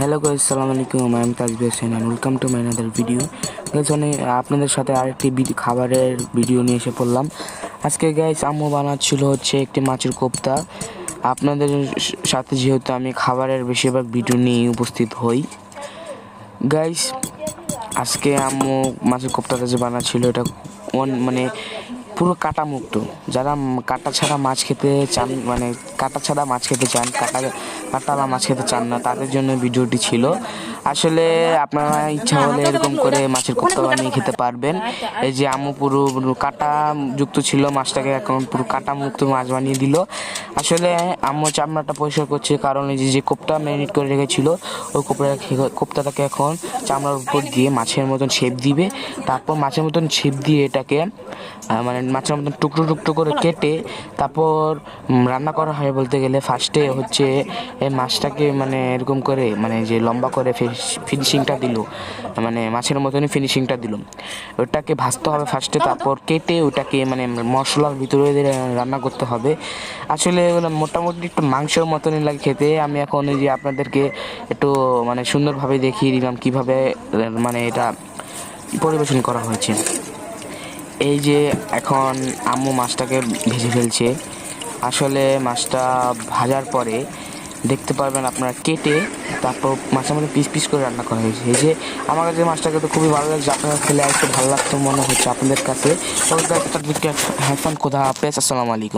Hello guys, আসসালামু আলাইকুম। আমি Tajbi Hossain and welcome to my another video. Guys, আপনাদের সাথে আরেকটি খাবারের ভিডিও নিয়ে এসে পড়লাম। আজকে গাইস আম্মু বানাচ্ছিল হচ্ছে একটি মাছের কোপ্তা। আপনাদের সাথে যেহেতু আমি খাবারের বেশিরভাগ ভিডিও নিয়ে উপস্থিত হই, গাইস আজকে আম্মু মাছের কোপ্তাটা যে বানাচ্ছিল এটা মানে পুরো কাটা মুক্ত। যারা কাটা ছাড়া মাছ খেতে চান, মানে কাটা ছাড়া মাছ খেতে চান, কাটালা মাছ খেতে চান না, তাদের জন্য ভিডিওটি ছিল। আসলে আপনারা ইচ্ছা হলে এরকম করে মাছের কোপ্তা বানিয়ে খেতে পারবেন। এই যে আম্মু পুরো কাটা যুক্ত ছিল মাছটাকে এখন পুরো কাটা মুক্ত মাছ বানিয়ে দিল। আসলে আম্মু চামড়াটা পরিষ্কার করছে, কারণ এই যে কোপ্তা ম্যারিনেট করে রেখেছিল ওই কোপ্তাটাকে এখন চামড়ার উপর দিয়ে মাছের মতন শেপ দিবে। তারপর মাছের মতন শেপ দিয়ে এটাকে মানে মাছের মতন টুকরো টুকরো করে কেটে তারপর রান্না করা হয়। বলতে গেলে ফার্স্টে হচ্ছে এই মাছটাকে মানে এরকম করে মানে যে লম্বা করে ফিনিশিংটা দিল, মানে মাছের মতনই ফিনিশিংটা দিল। ওটাকে ভাজতে হবে ফার্স্টে, তারপর কেটে ওটাকে মানে মশলার ভিতরে রান্না করতে হবে। আসলে মোটামুটি একটু মাংসের মতনই লাগে খেতে। আমি এখন এই যে আপনাদেরকে একটু মানে সুন্দরভাবে দেখিয়ে দিলাম কিভাবে মানে এটা পরিবেশন করা হয়েছে। এই যে এখন আম্মু মাছটাকে ভেজে ফেলছে। আসলে মাছটা ভাজার পরে দেখতে পারবেন আপনারা কেটে তারপর মাছের মধ্যে পিস পিস করে রান্না করা হয়েছে। এই যে আমার কাছে মাছটাকে তো খুবই ভালো লাগছে, আপনারা খেলে একটু ভালো লাগতো মনে হচ্ছে আপনাদের কাছে। খোদা হাফেজ, আসসালামু আলাইকুম।